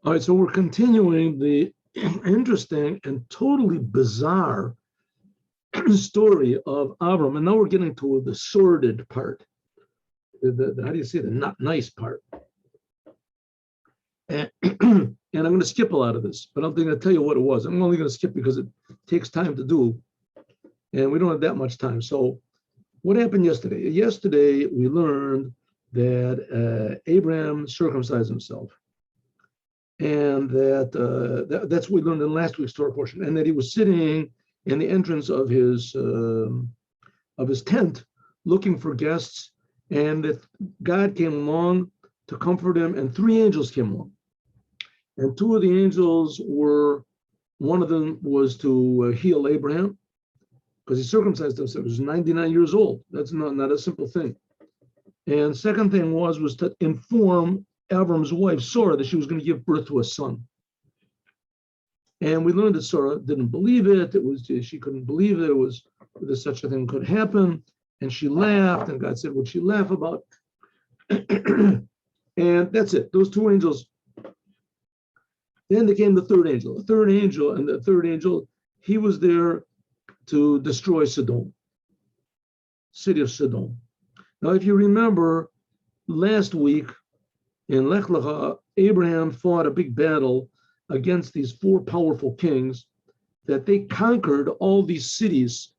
All right, so we're continuing the interesting and totally bizarre story of Avram, and now we're getting to the sordid part. How do you say the not nice part? And, and I'm going to skip a lot of this, but I'm going to tell you what it was. I'm only going to skip because it takes time to do, and we don't have that much time. So, what happened yesterday? Yesterday we learned that Abraham circumcised himself. And that's what we learned in last week's Torah portion, and that he was sitting in the entrance of his tent, looking for guests, and that God came along to comfort him, and three angels came along, and two of the angels one of them was to heal Abraham, because he circumcised himself. He was 99 years old. That's not a simple thing. And second thing was to inform Avram's wife, Sarah, that she was going to give birth to a son. And we learned that Sarah didn't believe it. She couldn't believe that such a thing could happen. And she laughed, and God said, what'd she laugh about? And that's it. Those two angels. Then there came the third angel. And the third angel, he was there to destroy Sodom, city of Sodom. Now, if you remember, last week, in Lech Lecha, Abraham fought a big battle against these four powerful kings, that they conquered all these cities.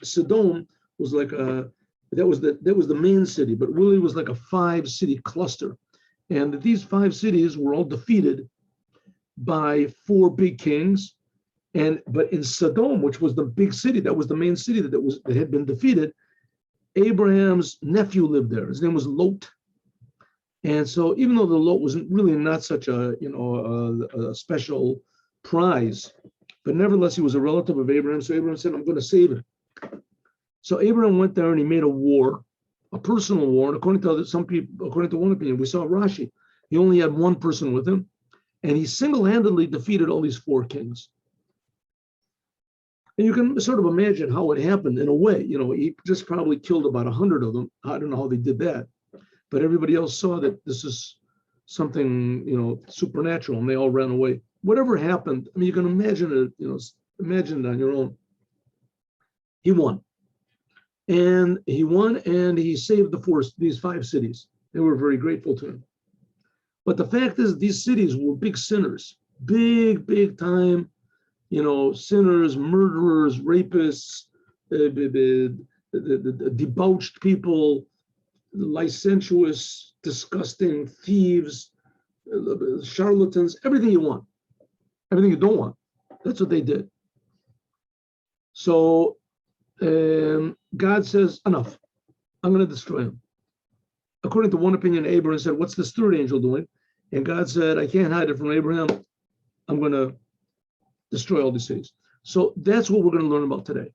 Sodom was like that was the main city, but really was like a 5-city cluster. And these 5 cities were all defeated by 4 big kings. But in Sodom, which was the big city, that was the main city that had been defeated, Abraham's nephew lived there. His name was Lot. And so, even though the Lot was really not such a special prize, but nevertheless he was a relative of Abraham. So Abraham said, "I'm going to save him." So Abraham went there and he made a war, a personal war. And according to some people, according to one opinion, we saw Rashi, he only had one person with him, and he single-handedly defeated all these 4 kings. And you can sort of imagine how it happened in a way. He just probably killed about 100 of them. I don't know how they did that. But everybody else saw that this is something, supernatural, and they all ran away. Whatever happened, I mean, you can imagine it, imagine it on your own. He won. And he saved these 5 cities. They were very grateful to him. But the fact is, these cities were big sinners, big time, sinners, murderers, rapists, debauched people, licentious, disgusting thieves, charlatans, everything you want, everything you don't want. That's what they did. So God says, enough. I'm going to destroy him. According to one opinion, Abraham said, what's this third angel doing? And God said, I can't hide it from Abraham. I'm going to destroy all these cities. So that's what we're going to learn about today.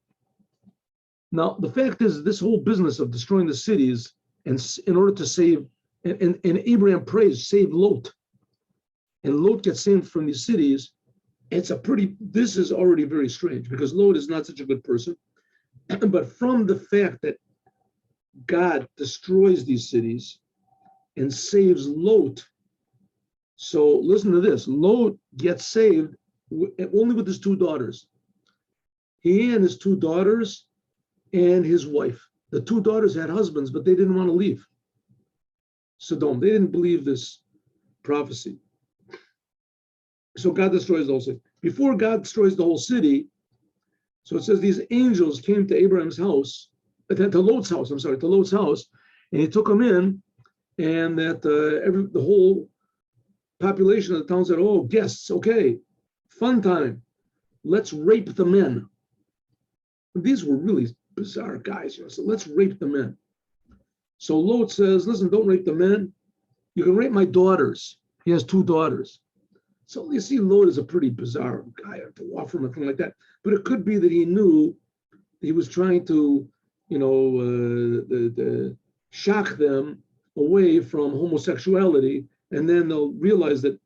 Now, the fact is, this whole business of destroying the cities, and in order to save, and Abraham prays, save Lot. And Lot gets saved from these cities. This is already very strange, because Lot is not such a good person. But from the fact that God destroys these cities and saves Lot, so listen to this, Lot gets saved only with his 2 daughters. He and his 2 daughters and his wife. The 2 daughters had husbands, but they didn't want to leave Sodom. They didn't believe this prophecy. So God destroys the whole city. Before God destroys the whole city, so it says these angels came to Abraham's house, to Lot's house, and he took them in, and that the whole population of the town said, oh, guests, okay, fun time. Let's rape the men. These were really bizarre guys, so let's rape the men. So Lot says, listen, don't rape the men. You can rape my daughters. He has 2 daughters. So you see, Lot is a pretty bizarre guy to offer him a thing like that. But it could be that he knew he was trying to, shock them away from homosexuality, and then they'll realize that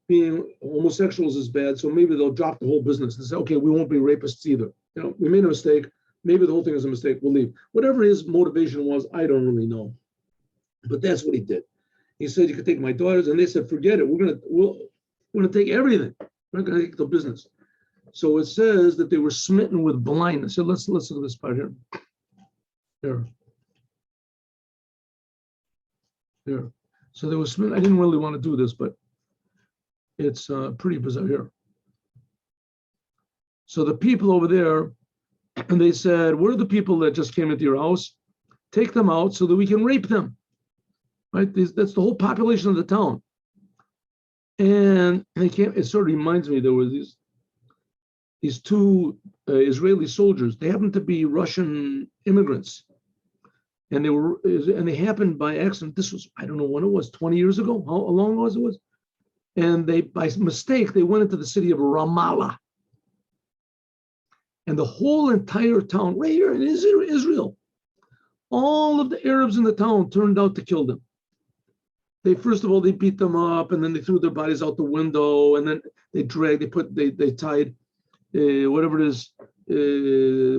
being homosexuals is bad, so maybe they'll drop the whole business and say, okay, we won't be rapists either. We made a mistake. Maybe the whole thing is a mistake. We'll leave. Whatever his motivation was, I don't really know. But that's what he did. He said, you can take my daughters. And they said, forget it. We're going to take everything. We're not going to take the business. So it says that they were smitten with blindness. So let's look at this part here. Here. So they were smitten. I didn't really want to do this, but it's pretty bizarre here. So the people over there, and they said, what are the people that just came into your house? Take them out so that we can rape them. Right? That's the whole population of the town. And they came, it sort of reminds me, there were these two Israeli soldiers. They happened to be Russian immigrants. And they happened by accident. This was, I don't know when it was, 20 years ago, how long was it? And they, by mistake, they went into the city of Ramallah. And the whole entire town, right here in Israel, all of the Arabs in the town turned out to kill them. First of all, they beat them up, and then they threw their bodies out the window, and then they tied whatever it is,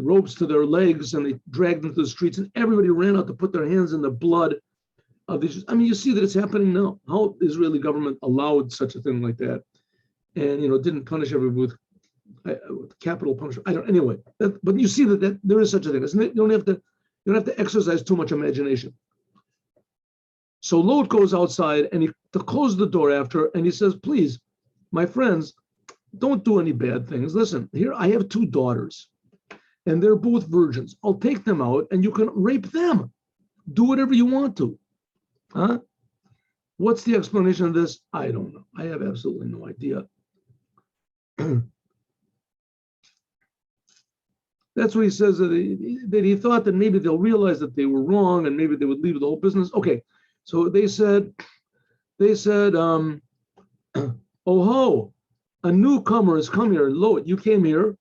ropes to their legs, and they dragged them to the streets, and everybody ran out to put their hands in the blood of these. I mean, you see that it's happening now. How the Israeli government allowed such a thing like that, and didn't punish everybody with capital punishment. Anyway, but you see that there is such a thing, isn't it? You don't have to exercise too much imagination. So Lot goes outside and to close the door after, and he says, please, my friends, don't do any bad things. Listen, here I have two daughters, and they're both virgins. I'll take them out, and you can rape them. Do whatever you want to. Huh? What's the explanation of this? I don't know. I have absolutely no idea. That's what he says, that he thought that maybe they'll realize that they were wrong, and maybe they would leave the whole business. Okay, so they said, oh ho, a newcomer has come here. Lot, you came here,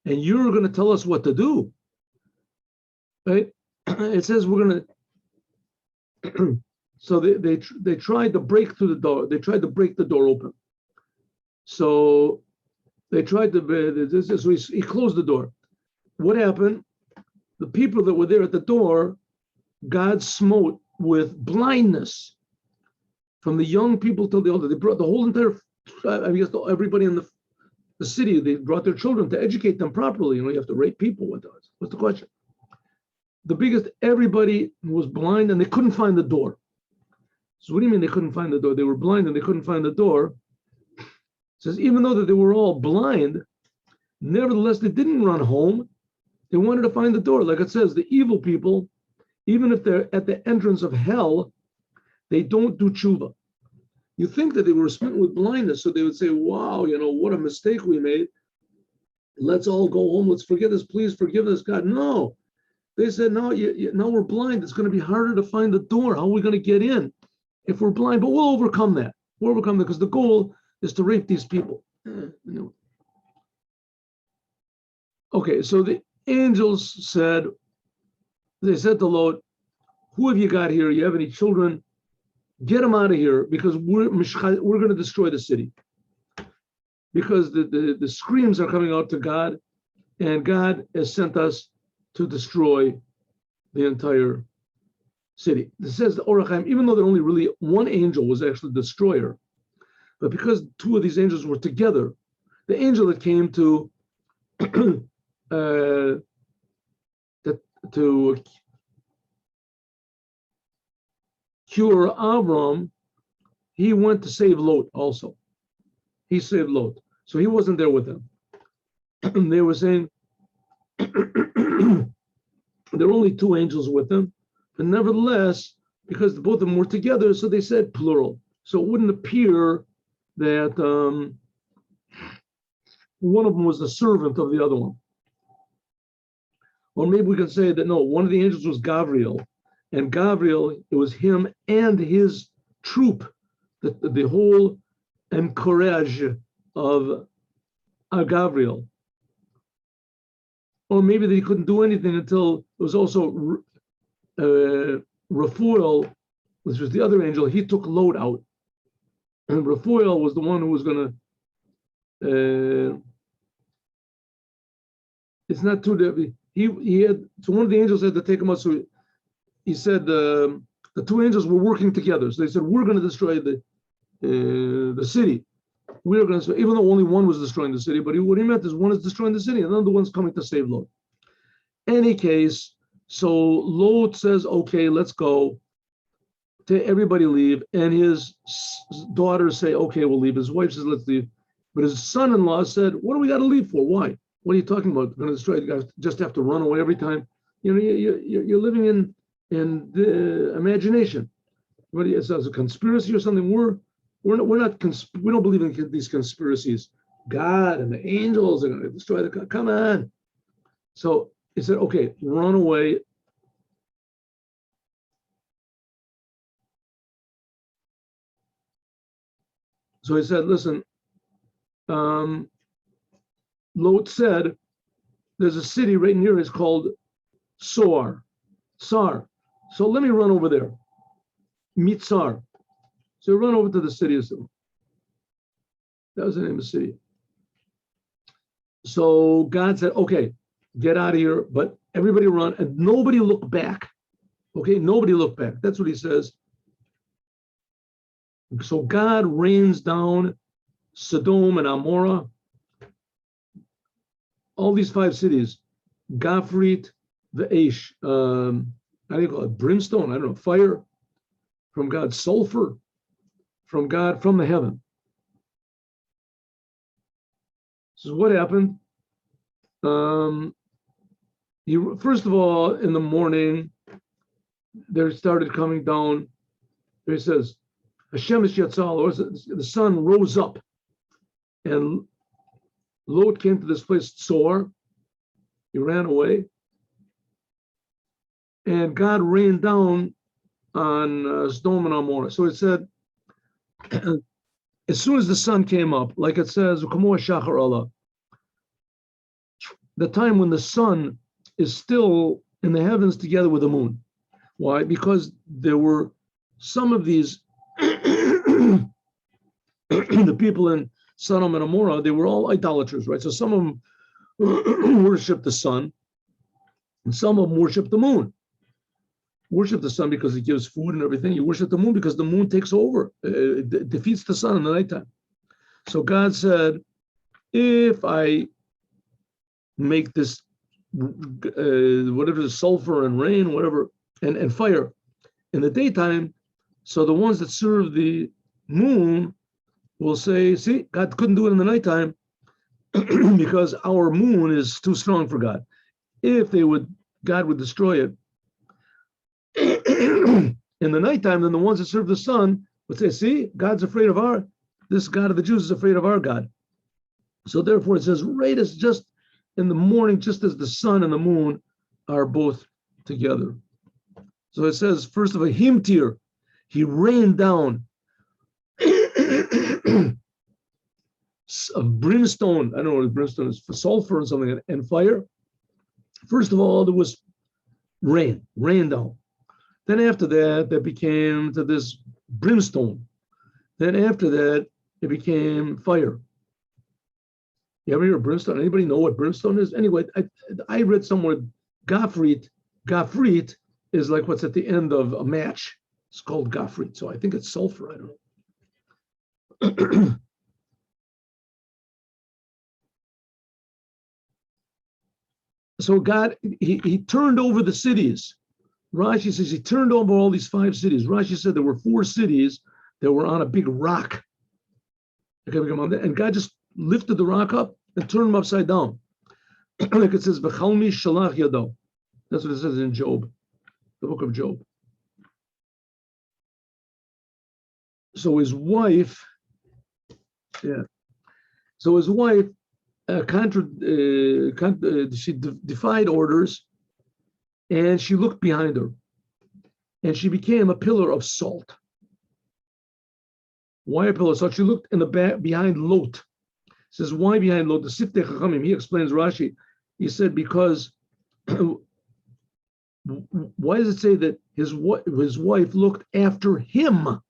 and you're going to tell us what to do, right? It says we're going to. So they tried to break through the door. They tried to break the door open. So they tried to. So he closed the door. What happened? The people that were there at the door, God smote with blindness, from the young people till the older. They brought the whole entire, I guess, everybody in the city. They brought their children to educate them properly. You have to rape people. What's the question? The biggest, everybody was blind and they couldn't find the door. So what do you mean they couldn't find the door? They were blind and they couldn't find the door. It says even though that they were all blind, nevertheless they didn't run home. They wanted to find the door. Like it says, the evil people, even if they're at the entrance of hell, they don't do tshuva. You think that they were smitten with blindness, so they would say, wow, what a mistake we made. Let's all go home. Let's forget this. Please forgive us, God. No. They said, no, now we're blind. It's going to be harder to find the door. How are we going to get in if we're blind? But we'll overcome that. We'll overcome that because the goal is to rape these people. Okay, so the angels said, they said to Lot, who have you got here? You have any children? Get them out of here because we're going to destroy the city. Because the screams are coming out to God, and God has sent us to destroy the entire city. It says the HaChaim, even though there only really one angel was actually the destroyer, but because two of these angels were together, the angel that came to cure Avram, he went to save Lot also. He saved Lot. So he wasn't there with them. They were saying there were only two angels with them, but nevertheless, because both of them were together, so they said plural. So it wouldn't appear that one of them was the servant of the other one. Or maybe we can say that no, one of the angels was Gabriel, and Gabriel, it was him and his troop, the whole encourage of Gabriel. Or maybe they couldn't do anything until it was also Raphael, which was the other angel. He took Lot out, and Raphael was the one who was going to. It's not too. He had, so one of the angels had to take him out. So he said the two angels were working together. So they said we're going to destroy the city, we're going to, even though only one was destroying the city, but what he meant is one is destroying the city, and another one's coming to save Lot. Any case, so Lot says, okay, let's go. Everybody leave, and his daughters say, okay, we'll leave. His wife says, let's leave. But his son-in-law said, what do we got to leave for? Why? What are you talking about? We're going to destroy it. You guys just have to run away every time. You know, you're living in the imagination. What do you, it's a conspiracy or something? We don't believe in these conspiracies. God and the angels are going to destroy the. Come on. So he said, okay, run away. So he said, listen, Lot said, there's a city right near, it's called Sar. So let me run over there. Meet Sar. So run over to the city of Sar. That was the name of the city. So God said, okay, get out of here, but everybody run and nobody look back. Okay, nobody look back. That's what he says. So God rains down Sodom and Amorah, all these 5 cities, Gafrit, the Aish, how do you call it? Brimstone, I don't know, fire from God, sulfur from God, from the heaven. So what happened? First of all, in the morning, there started coming down, it says, Hashemesh Yatzal, or the sun rose up, and Lot came to this place, Tzor. He ran away, and God rained down on Sodom and Amorah. So it said, as soon as the sun came up, like it says, the time when the sun is still in the heavens together with the moon. Why? Because there were some of these the people in Sodom and Amorah, they were all idolaters, right? So some of them worship the sun, and some of them worship the moon. Worship the sun because it gives food and everything. You worship the moon because the moon takes over. It defeats the sun in the nighttime. So God said, if I make this, whatever the sulfur and rain, whatever, and fire in the daytime, so the ones that serve the moon will say, see, God couldn't do it in the nighttime because our moon is too strong for God. If God would destroy it in the nighttime, then the ones that serve the sun would say, see, God's afraid of this God of the Jews is afraid of our God. So therefore it says, right as just in the morning, just as the sun and the moon are both together. So it says, first of all, Himtir, he rained down of brimstone. I don't know what brimstone is, for sulfur and something, and fire. First of all, there was rain down. Then after that, that became to this brimstone. Then after that, it became fire. You ever hear of brimstone? Anybody know what brimstone is? Anyway, I read somewhere, Gafrit is like what's at the end of a match. It's called Gafrit. So I think it's sulfur. I don't know. So God, he turned over the cities. Rashi says he turned over all these 5 cities. Rashi said there were 4 cities that were on a big rock. And God just lifted the rock up and turned them upside down. Like it says, B'chalmi shalach yado. That's what it says in Job, the book of Job. So his wife, she defied orders, and she looked behind her, and she became a pillar of salt. Why a pillar of salt? She looked in the back behind Lot. Says, why behind Lot? The Siftei Chachamim, he explains Rashi. He said, because why does it say that his wife looked after him?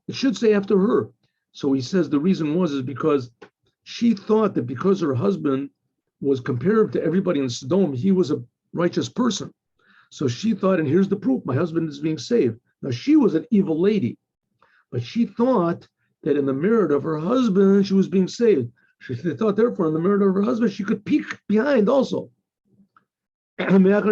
It should say after her. So he says the reason is because she thought that because her husband was compared to everybody in Sodom, he was a righteous person. So she thought, and here's the proof, my husband is being saved. Now she was an evil lady, but she thought that in the merit of her husband, she was being saved. They thought, therefore, in the merit of her husband, she could peek behind also. She thought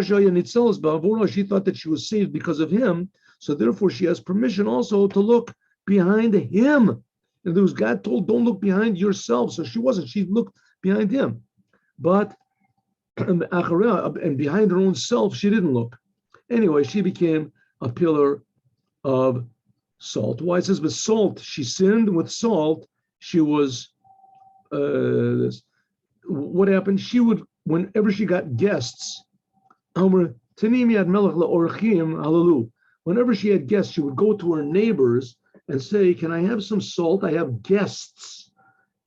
that she was saved because of him, so therefore she has permission also to look behind him. And there was God told, don't look behind yourself. So she wasn't. She looked behind him. But and behind her own self, she didn't look. Anyway, she became a pillar of salt. Why? It says with salt, she sinned. With salt, she was, what happened? She would, whenever she got guests, whenever she had guests, she would go to her neighbors and say, can I have some salt? I have guests.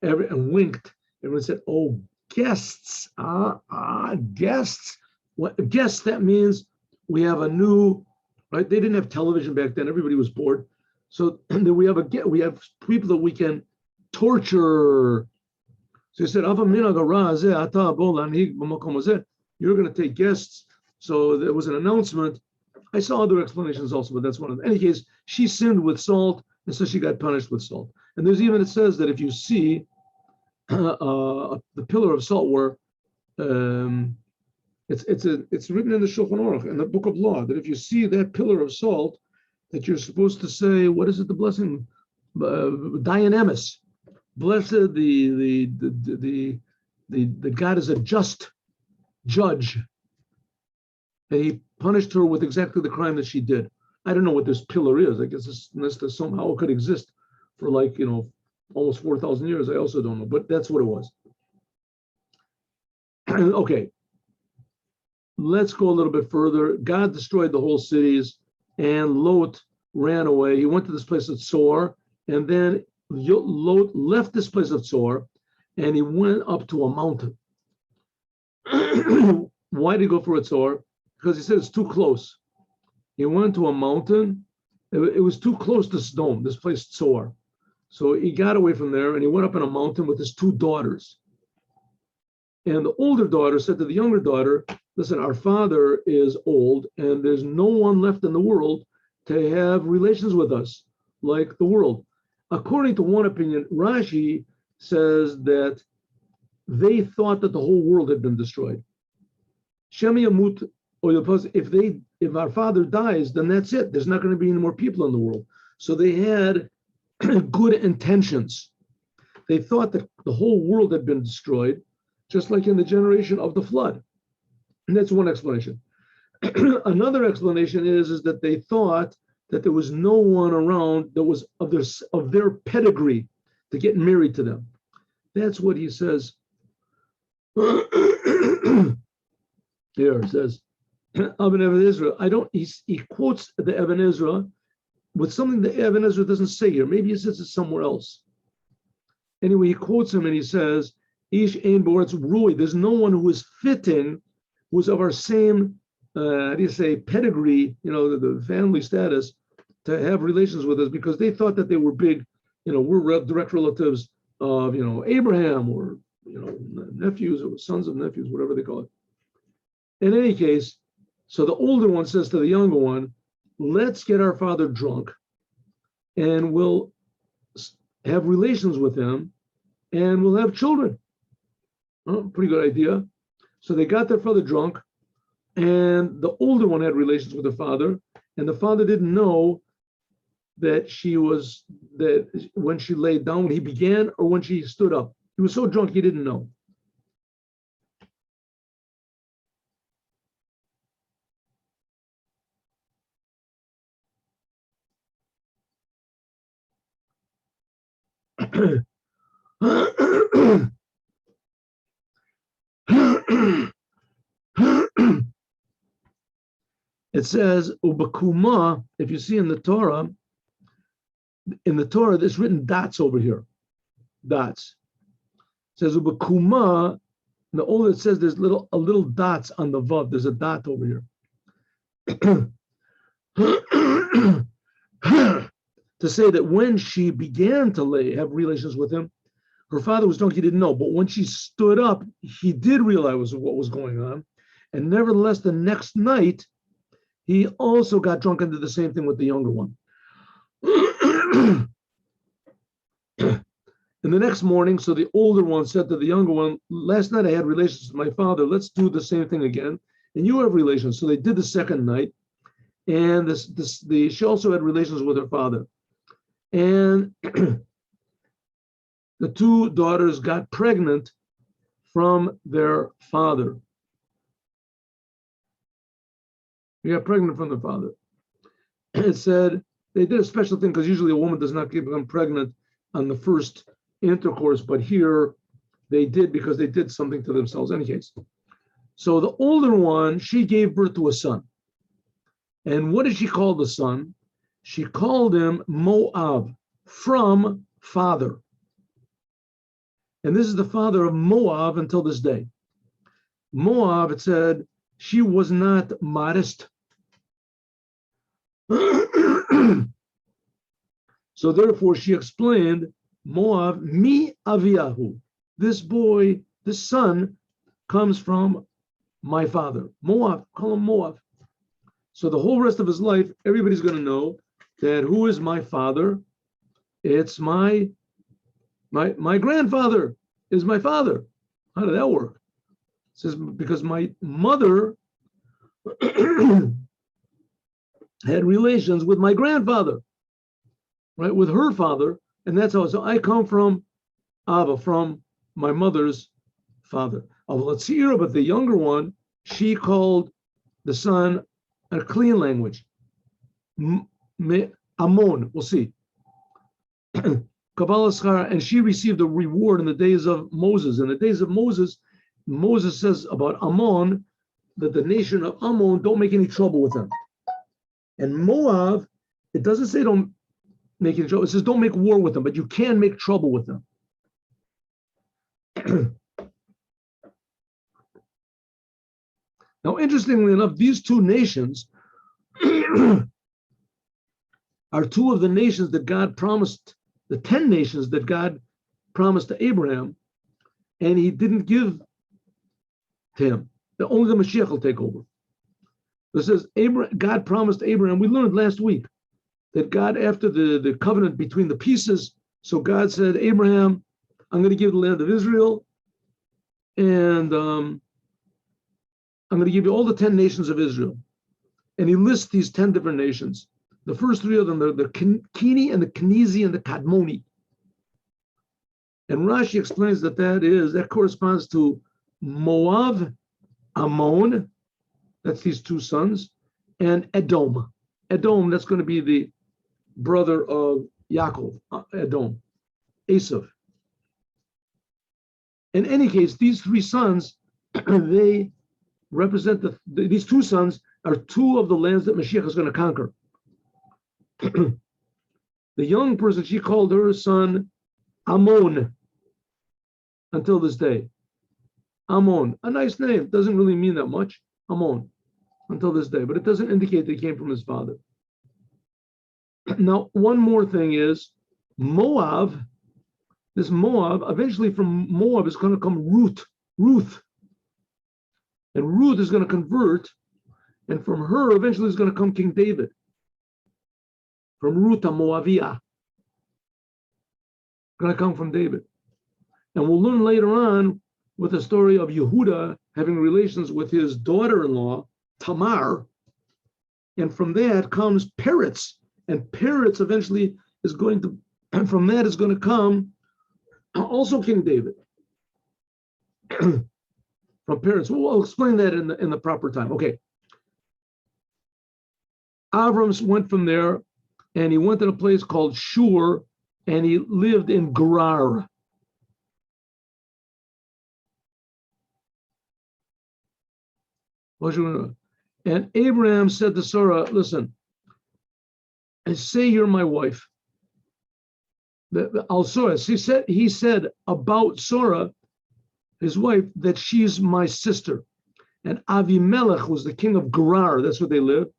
And winked. Everyone said, oh, guests. Guests. What guests? That means we have a new, right? They didn't have television back then. Everybody was bored. So then we have people that we can torture. So he said, you're going to take guests. So there was an announcement. I saw other explanations also, but that's one of them. In any case, she sinned with salt, and so she got punished with salt. And there's even, it says that if you see the pillar of salt, where it's written in the Shulchan Aruch, in the Book of Law, that if you see that pillar of salt, that you're supposed to say, what is it? The blessing, Dianemis. Blessed the God is a just judge, and he punished her with exactly the crime that she did. I don't know what this pillar is. I guess unless somehow it could exist for almost 4,000 years. I also don't know, but that's what it was. Okay, let's go a little bit further. God destroyed the whole cities, and Lot ran away. He went to this place of Tzor, and then Lot left this place of Tzor, and he went up to a mountain. Why did he go for a Tzor? Because he said it's too close. He went to a mountain. It was too close to Sodom, this place Tzor. So he got away from there, and he went up in a mountain with his two daughters. And the older daughter said to the younger daughter, listen, our father is old, and there's no one left in the world to have relations with us like the world. According to one opinion, Rashi says that they thought that the whole world had been destroyed. If our father dies, then that's it. There's not going to be any more people in the world. So they had good intentions. They thought that the whole world had been destroyed, just like in the generation of the flood. And that's one explanation. Another explanation is that they thought that there was no one around that was of their pedigree to get married to them. That's what he says. Here it says, Ibn Ezra. He quotes the Ibn Ezra with something that Ibn Ezra doesn't say here. Maybe he says it somewhere else. Anyway, he quotes him and he says, Ish ein boretz rui. There's no one who is fitting, who's of our same, pedigree, the family status, to have relations with us, because they thought that they were big, we're direct relatives of, Abraham, or, nephews or sons of nephews, whatever they call it. In any case, so the older one says to the younger one, let's get our father drunk and we'll have relations with him and we'll have children. Oh, pretty good idea. So they got their father drunk, and the older one had relations with her father, and the father didn't know that when she laid down, when he began or when she stood up. He was so drunk he didn't know. It says, Ubakuma, if you see in the Torah, there's written dots over here. Dots. It says Ubakuma, the older it says there's a little dots on the Vav. There's a dot over here. To say that when she began to have relations with him, her father was drunk, he didn't know. But when she stood up, he did realize what was going on. And nevertheless, the next night, he also got drunk and did the same thing with the younger one. And the next morning, so the older one said to the younger one, last night I had relations with my father. Let's do the same thing again. And you have relations. So they did the second night. And she also had relations with her father. And the two daughters got pregnant from their father. They got pregnant from their father. It said they did a special thing because usually a woman does not become pregnant on the first intercourse, but here they did because they did something to themselves. In any case, so the older one, she gave birth to a son. And what did she call the son? She called him Moab, from father. And this is the father of Moab until this day. Moab, it said, she was not modest. So therefore she explained, Moab, mi aviyahu. This boy, this son, comes from my father. Moab, call him Moab. So the whole rest of his life, everybody's going to know that who is my father? It's my grandfather is my father. How did that work? It says, because my mother had relations with my grandfather, right, with her father, and that's how. So I come from Abba, from my mother's father. Let's see here, but the younger one, she called the son a clean language, Amon. We'll see. Kabbalah Schar, and she received a reward in the days of Moses. In the days of Moses, Moses says about Ammon that the nation of Ammon, don't make any trouble with them. And Moab, it doesn't say don't make any trouble. It says don't make war with them, but you can make trouble with them. Now, interestingly enough, these two nations are two of the nations that God promised, the 10 nations that God promised to Abraham, and he didn't give to him. Only the Moshiach will take over. It says God promised Abraham, we learned last week, that God, after the covenant between the pieces, so God said, Abraham, I'm going to give the land of Israel, and I'm going to give you all the 10 nations of Israel. And he lists these 10 different nations. The first three of them are the Keni and the Kenizi and the Kadmoni. And Rashi explains that corresponds to Moab, Ammon, that's these two sons, and Edom. Edom, that's going to be the brother of Yaakov, Edom, Esav. In any case, these three sons, they represent these two sons are two of the lands that Mashiach is going to conquer. The young person, she called her son Ammon until this day. Ammon, a nice name, doesn't really mean that much. Ammon, until this day, but it doesn't indicate that he came from his father. Now, one more thing is Moab. This Moab, eventually from Moab is going to come Ruth. And Ruth is going to convert, and from her eventually is going to come King David. From Ruth Moavia, going to come from David. And we'll learn later on with the story of Yehuda having relations with his daughter-in-law, Tamar. And from that comes Peretz. And Peretz eventually is going to, and from that is going to come also King David. From Peretz. We'll explain that in the proper time. Okay. Avram went from there, and he went to a place called Shur, and he lived in Gerar. And Abraham said to Sarah, listen, I say you're my wife. He said about Sarah, his wife, that she's my sister. And Avimelech was the king of Gerar, that's where they lived.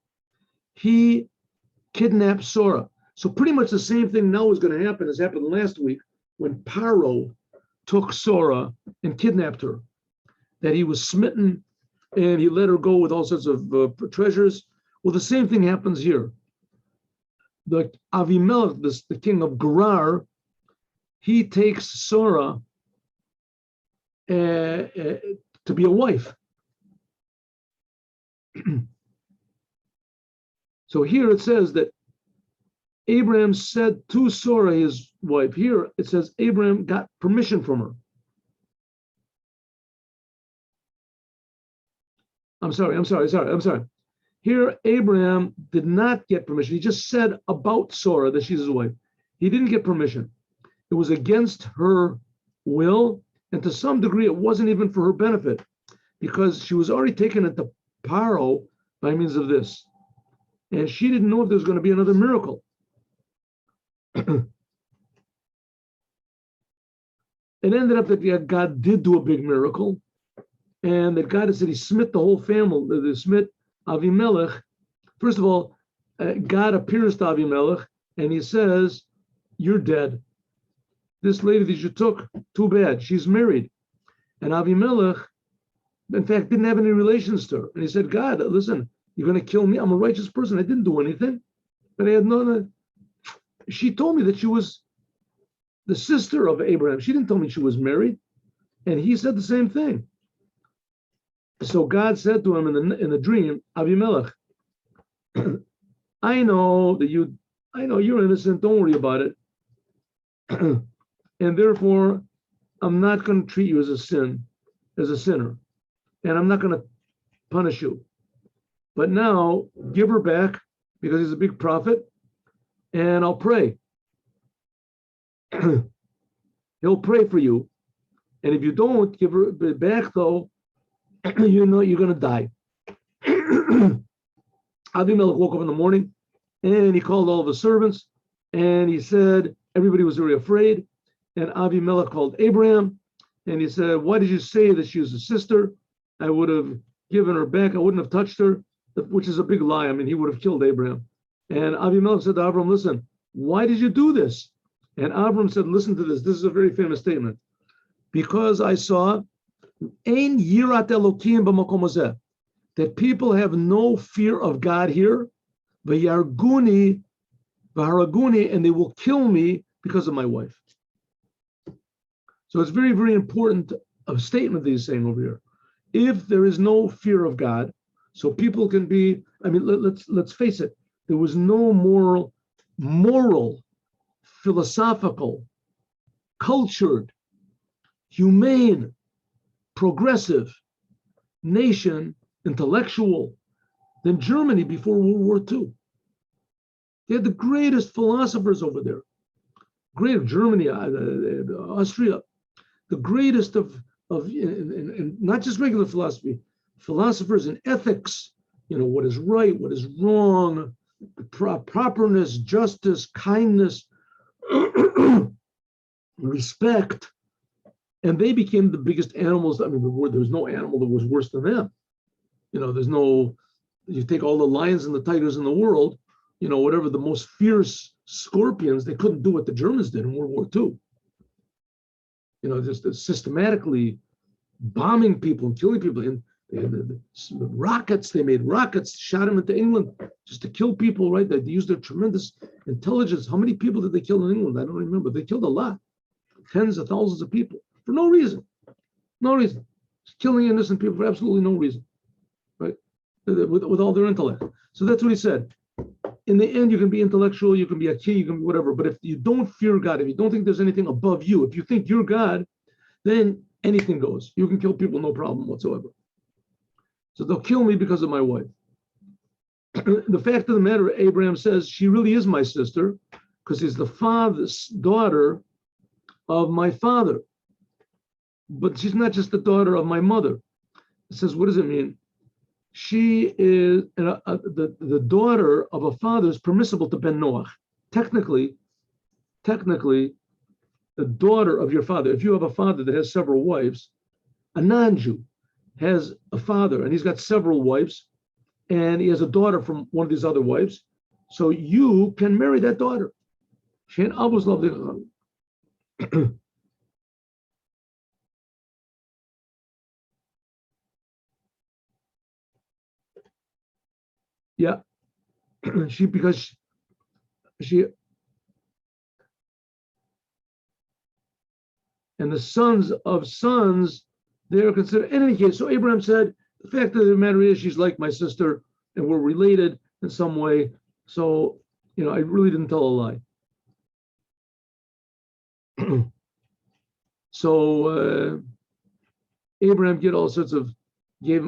He kidnapped Sarah. So pretty much the same thing now is going to happen as happened last week when Paro took Sarah and kidnapped her. That he was smitten and he let her go with all sorts of treasures. Well, the same thing happens here. The Avimelech, the king of Gerar, he takes Sarah to be a wife. So here it says that Abraham said to Sarah, his wife. Here it says Abraham got permission from her. I'm sorry. Here Abraham did not get permission. He just said about Sarah that she's his wife. He didn't get permission. It was against her will, and to some degree it wasn't even for her benefit, because she was already taken into Paro by means of this. And she didn't know if there was going to be another miracle. It ended up that God did do a big miracle, and that God said he smit the whole family, the smit Avimelech. First of all, God appears to Avimelech and he says, "You're dead. This lady that you took, too bad. She's married." And Avimelech, in fact, didn't have any relations to her. And he said, "God, listen, you're going to kill me? I'm a righteous person. I didn't do anything. But I had no. She told me that she was the sister of Abraham. She didn't tell me she was married." And he said the same thing. So God said to him in the dream, "Avimelech, I know you're innocent. Don't worry about it. And therefore, I'm not going to treat you as a sinner, and I'm not going to punish you. But now give her back, because he's a big prophet, and I'll pray. He'll pray for you. And if you don't give her back, though, you know you're going to die." Abimelech woke up in the morning and he called all the servants and he said, everybody was very afraid. And Abimelech called Abraham and he said, "Why did you say that she was a sister? I would have given her back. I wouldn't have touched her," which is a big lie. I mean, he would have killed Abraham. And Abimelech said to Abraham, "Listen, why did you do this?" And Abraham said, "Listen to this. This is a very famous statement. Because I saw Ein yirat Elokim b'makom hazeh, that people have no fear of God here, v'yarguni v'haraguni, and they will kill me because of my wife." So it's very, very important a statement that he's saying over here. If there is no fear of God, so people can be, I mean, let's face it, there was no moral, philosophical, cultured, humane, progressive nation, intellectual, than Germany before World War II. They had the greatest philosophers over there. Great Germany, Austria, the greatest of not just regular philosophy, philosophers in ethics, what is right, what is wrong, properness, justice, kindness, respect. And they became the biggest animals. I mean, there was no animal that was worse than them. You take all the lions and the tigers in the world, whatever the most fierce scorpions, they couldn't do what the Germans did in World War II. Just systematically bombing people and killing people. And the rockets, they made rockets, shot them into England just to kill people, right? They used their tremendous intelligence. How many people did they kill in England? I don't remember. They killed a lot, tens of thousands of people for no reason. No reason. Just killing innocent people for absolutely no reason, right? With all their intellect. So that's what he said. In the end, you can be intellectual, you can be a king, you can be whatever. But if you don't fear God, if you don't think there's anything above you, if you think you're God, then anything goes. You can kill people, no problem whatsoever. So they'll kill me because of my wife. The fact of the matter, Abraham says, she really is my sister because she's the daughter of my father. But she's not just the daughter of my mother. It says, what does it mean? She is the daughter of a father is permissible to Ben Noach. Technically, the daughter of your father, if you have a father that has several wives, a non-Jew has a father and he's got several wives and he has a daughter from one of these other wives, so you can marry that daughter. Yeah, because she and the sons of sons, they are considered. In any case, so Abraham said, the fact of the matter is, she's like my sister, and we're related in some way. So, I really didn't tell a lie. So Abraham gave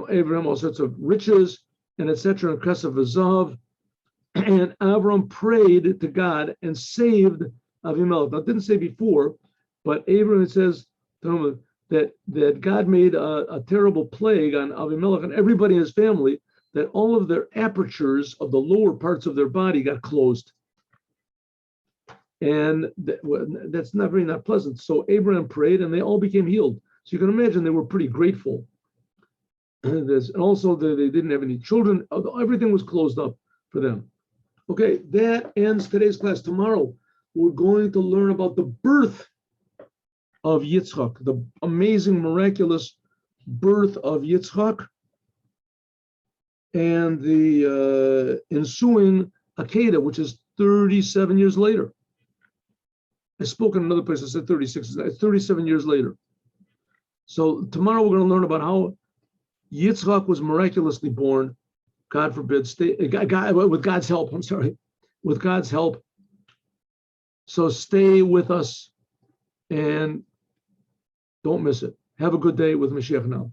Abraham all sorts of riches and etc. and Kesef Vazav, and Avram prayed to God and saved Avimelech. Now, it didn't say before, but Abraham says that God made a terrible plague on Avimelech and everybody in his family, that all of their apertures of the lower parts of their body got closed. And that's not pleasant. So Abraham prayed and they all became healed. So you can imagine they were pretty grateful. And also they didn't have any children. Everything was closed up for them. Okay, that ends today's class. Tomorrow, we're going to learn about the birth of Yitzchak, the amazing, miraculous birth of Yitzchak, and the ensuing Akedah, which is 37 years later. I spoke in another place, I said 36, it's 37 years later. So tomorrow we're going to learn about how Yitzchak was miraculously born, God forbid, with God's help, with God's help. So stay with us and don't miss it. Have a good day with Moshiach now.